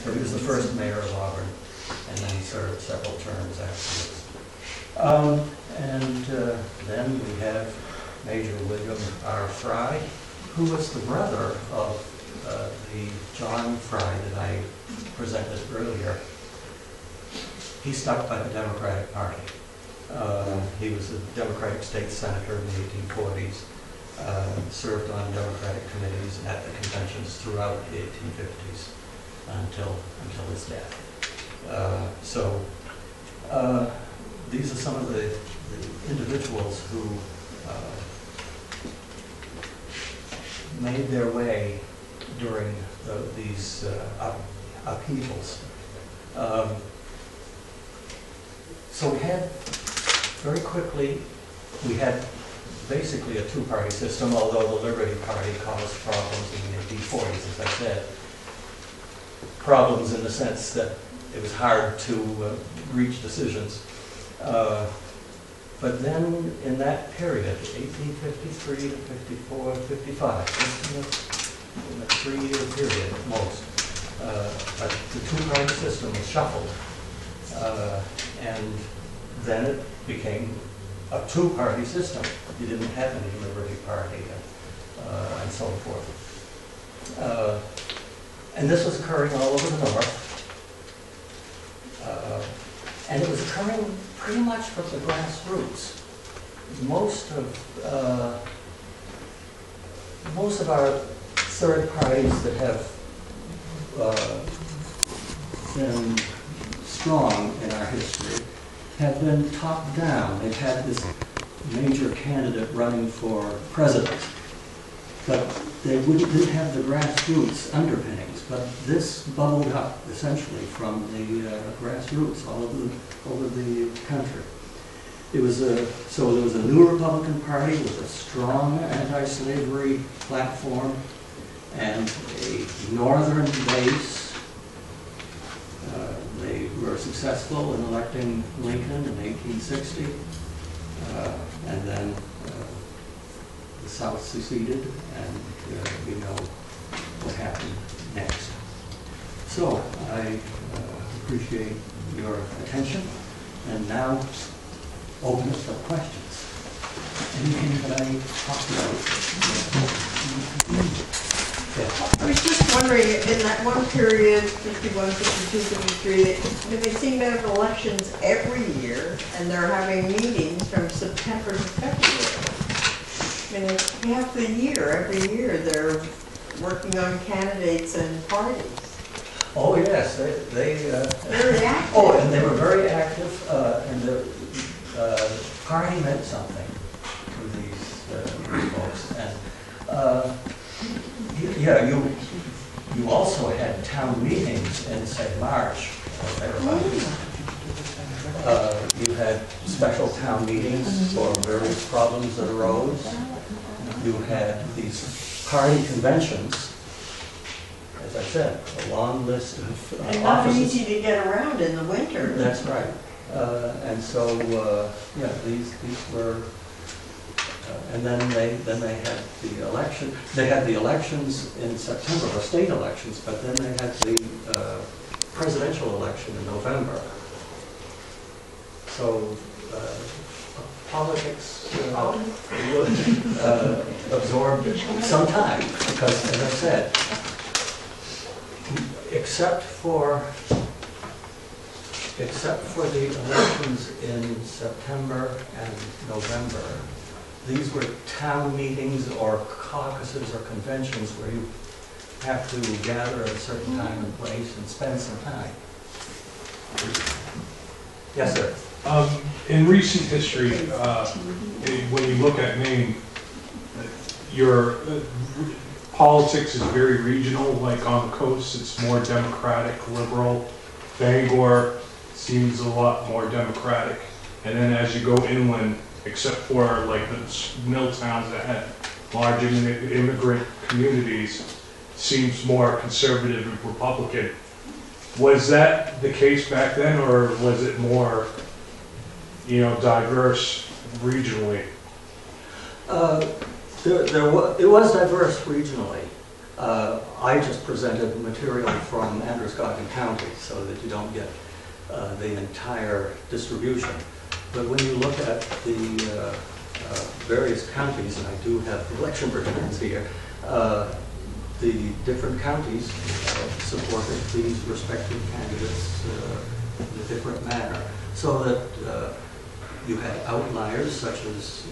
So he was the first mayor of Auburn, and then he served several terms afterwards. Then we have Major William R. Fry, who was the brother of the John Fry that I presented earlier. He stuck by the Democratic Party. He was a Democratic state senator in the 1840s, served on Democratic committees at the conventions throughout the 1850s until his death. These are some of the individuals who made their way during these upheavals. So we had, very quickly, we had basically a two-party system, although the Liberty Party caused problems in the 1840s, as I said. Problems in the sense that it was hard to reach decisions. But then in that period, 1853 to 54, 55, in a 3-year period at most, the two-party system was shuffled. And then it became a two-party system. You didn't have any Liberty Party and so forth. And this was occurring all over the North. And it was occurring pretty much from the grassroots. Most of our third parties that have been strong in our history have been top down. They've had this major candidate running for president, but they didn't have the grassroots underpinnings. But this bubbled up essentially from the grassroots all over the country. It was so there was a new Republican Party with a strong anti-slavery platform and a northern base. They were successful in electing Lincoln in 1860, and then the South seceded, and we know what happened next. So I appreciate your attention, and now open it for questions. Anything that I talked about? I was just wondering, in that one period, 51, 52, 53, they seem to have elections every year, and they're having meetings from September to February. I mean, it's half the year, every year, they're working on candidates and parties. Oh yes, very active. Oh, and they were very active, and the party meant something to these folks. And yeah, you also had town meetings in, say, March or thereabouts. You had special town meetings for various problems that arose. You had these party conventions, as I said, a long list of and not offices. easy to get around in the winter. That's right. And so, yeah, these were. And then they had the election. They had the elections in September, the state elections, but then they had the presidential election in November. So politics absorbed some time because, as I said, except for the elections in September and November, these were town meetings or caucuses or conventions where you have to gather at a certain time and place and spend some time. Yes, sir. In recent history, when you look at Maine, your politics is very regional. Like on the coast, it's more Democratic, liberal. Bangor seems a lot more Democratic. And then as you go inland, except for like the mill towns that had large immigrant communities, seems more conservative and Republican. Was that the case back then, or was it more, diverse regionally? It was diverse regionally. I just presented material from Androscoggin County so that you don't get the entire distribution. But when you look at the various counties, and I do have election returns here, the different counties supported these respective candidates in a different manner. So that you had outliers such as,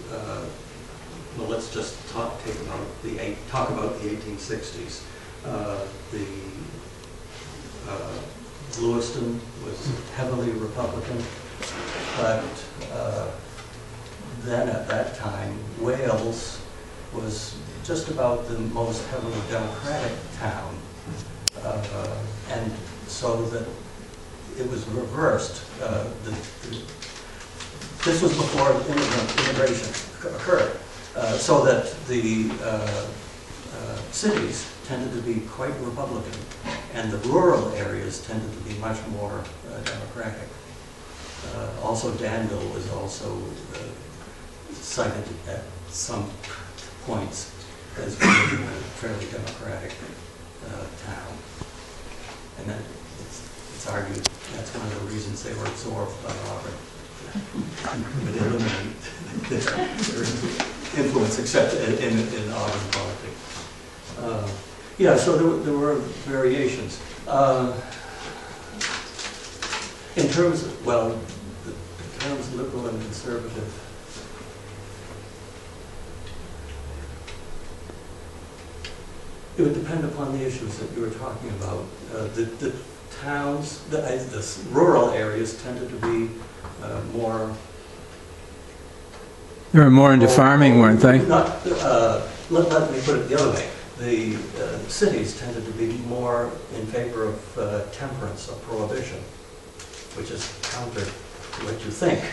well, let's just talk about the 1860s. Lewiston was heavily Republican, but then at that time, Wales was just about the most heavily Democratic town. And so that it was reversed. This was before immigration occurred, so that the cities tended to be quite Republican, and the rural areas tended to be much more Democratic. Also, Danville was also cited at some points as being a fairly Democratic town. And then it's argued that's one of the reasons they were absorbed by Auburn. But eliminate their influence, except in Auburn politics. Yeah, so there were variations. In terms of, well, the terms liberal and conservative, it would depend upon the issues that you were talking about. The towns, the rural areas tended to be more... They were more into farming, weren't they? Not, let me put it the other way. The cities tended to be more in favor of temperance or prohibition, which is counter to what you think.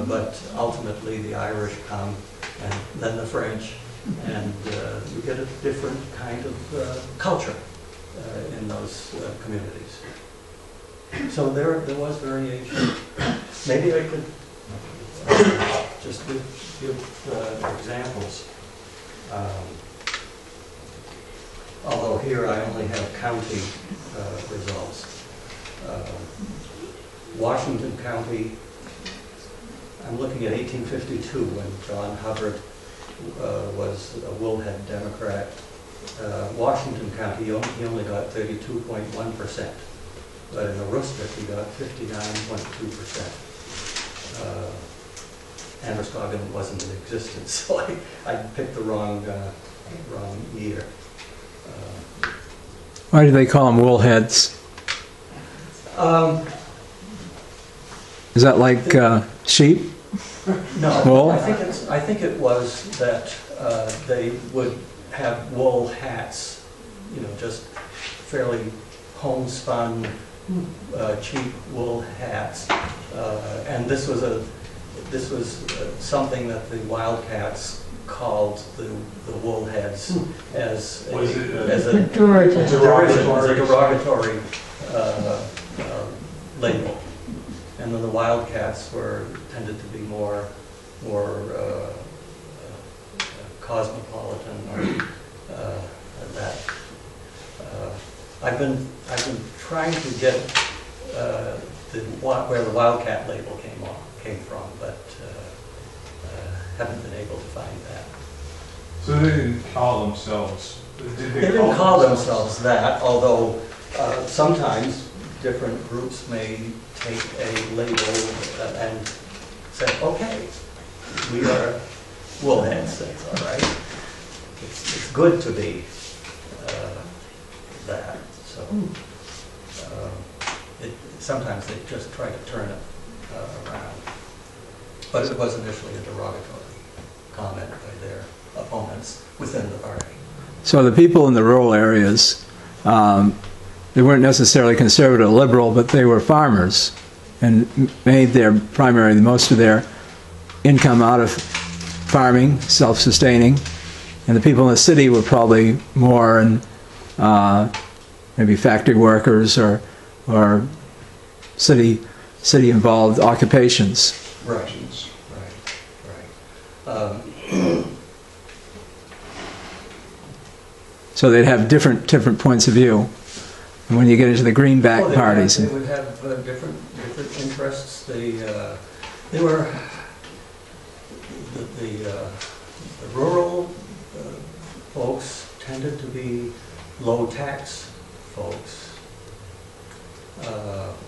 But ultimately the Irish come, and then the French, and you get a different kind of culture in those communities. So there was variation. Maybe I could just give examples. Although here I only have county results. Washington County, I'm looking at 1852 when John Hubbard was a Woolhead Democrat. Washington County, he only got 32.1%, but in Aroostook he got 59.2%. Androscoggin wasn't in existence, so I picked the wrong year. Why do they call them woolheads? Is that like sheep? No, Wool? I think it was that they would have wool hats, you know, just fairly homespun, cheap wool hats, and this was something that the Wildcats called the woolheads as a derogatory label. And then the Wildcats tended to be more cosmopolitan, or that. I've been trying to get where the Wildcat label came from, but haven't been able to find that. So they didn't call themselves. They didn't call themselves that, although sometimes different groups may take a label and say, okay, we are woolheads, that's all right. It's good to be that. So sometimes they just try to turn it around. But it was initially a derogatory comment by their opponents within the party. So the people in the rural areas, they weren't necessarily conservative or liberal, but they were farmers and made most of their income out of farming, self-sustaining. And the people in the city were probably more in maybe factory workers or city-involved occupations. Right. So they'd have different points of view. And when you get into the greenback Oh, parties, They would have different interests. They were the rural folks tended to be low tax folks,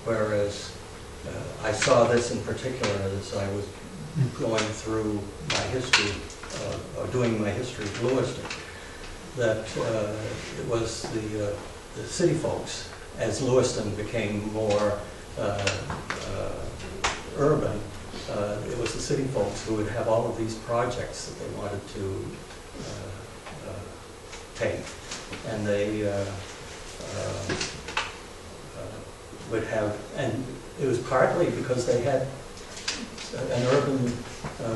whereas I saw this in particular as I was going through my history, or doing my history of Lewiston, that it was the city folks, as Lewiston became more urban, it was the city folks who would have all of these projects that they wanted to take, and they would have, and it was partly because they had an urban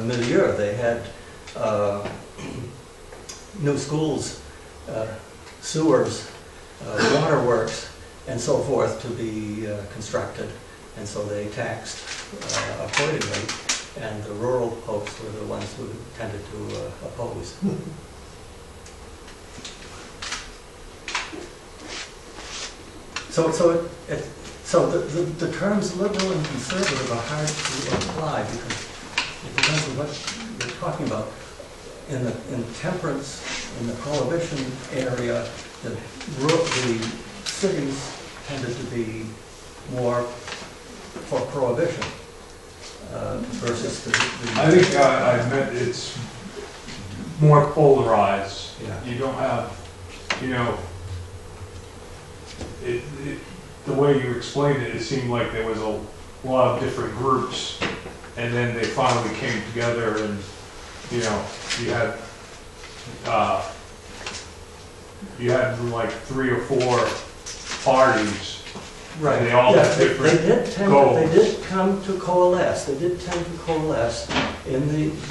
milieu. They had new schools, sewers, waterworks, and so forth to be constructed, and so they taxed accordingly, and the rural folks were the ones who tended to oppose. So the terms liberal and conservative are hard to apply because it depends on what you're talking about. In temperance, in the prohibition area, the cities tended to be more for prohibition versus the I think I meant it's more polarized. Yeah. You don't have, the way you explained it, it seemed like there was a lot of different groups, and then they finally came together, and you had like 3 or 4 parties. right. And they all Yeah, had different goals. They goals. did come to coalesce. They did tend to coalesce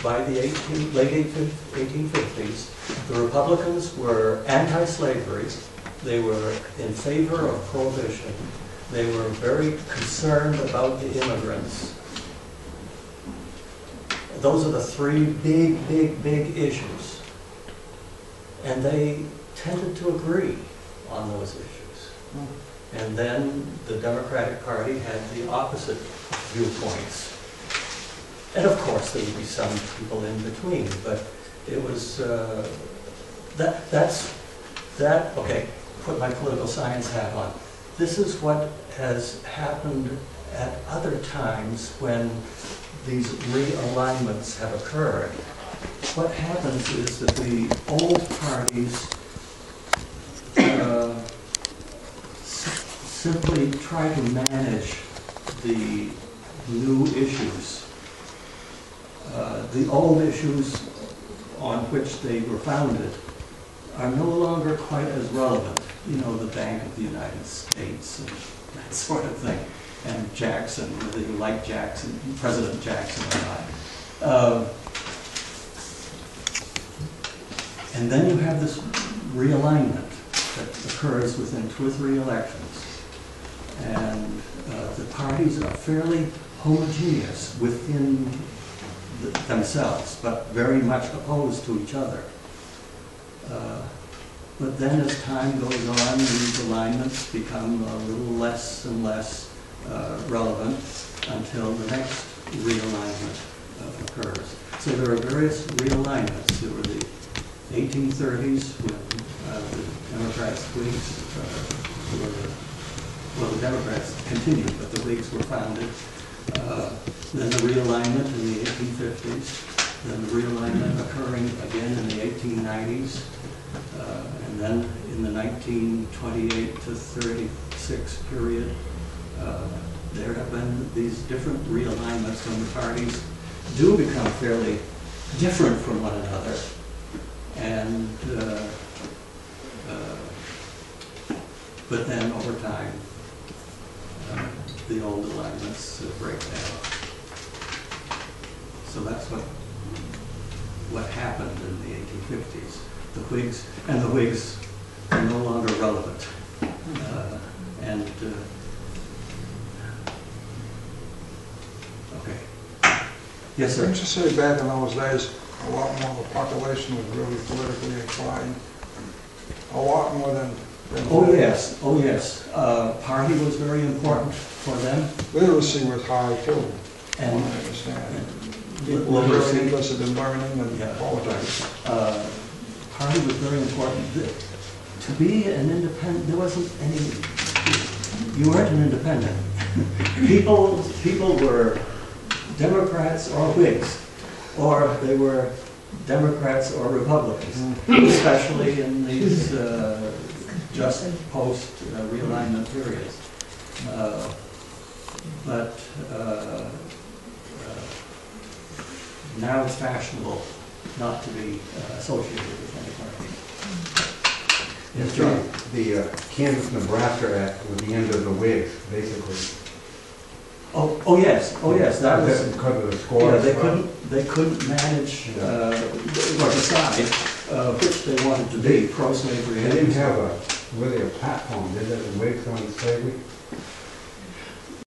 by the late 1850s. The Republicans were anti-slavery. They were in favor of prohibition. They were very concerned about the immigrants. Those are the 3 big issues. And they tended to agree on those issues. And then the Democratic Party had the opposite viewpoints. And of course, there would be some people in between, but it was, okay, put my political science hat on. This is what has happened at other times when these realignments have occurred. What happens is that the old parties simply try to manage the new issues. The old issues on which they were founded are no longer quite as relevant. The Bank of the United States and that sort of thing. And Jackson, whether you like Jackson, President Jackson or not. And then you have this realignment that occurs within 2 or 3 elections. And the parties are fairly homogeneous within themselves, but very much opposed to each other. But then as time goes on, these alignments become a little less and less relevant until the next realignment occurs. So there are various realignments. There were the 1830s when the Democrats, Whigs the Democrats continued, but the Whigs were founded. Then the realignment in the 1850s. Then the realignment occurring again in the 1890s. And then in the 1928 to 36 period, there have been these different realignments when the parties do become fairly different from one another. And but then over time, the old alignments break down. So that's what happened in the 1850s. The Whigs are no longer relevant. Okay. Yes, sir. Didn't you say back in those days, a lot more of the population was really politically inclined? a lot more than. Oh, yes, oh, yes. Party was very important for them. Literacy was high too, from And what I understand. They were literacy. very interested in learning and Yeah. politics. Party was very important. To be an independent, there wasn't any, you weren't an independent. People were Democrats or Whigs, or they were Democrats or Republicans, especially in these just post-realignment periods. But now it's fashionable not to be associated with any party. Yes, the Kansas Nebraska Act was the end of the Whigs, basically. Oh yes, that was, Because of the yeah, scores. they couldn't manage, or decide which they wanted to be, pro-slavery. They didn't have really a platform, did they, the Whigs on slavery?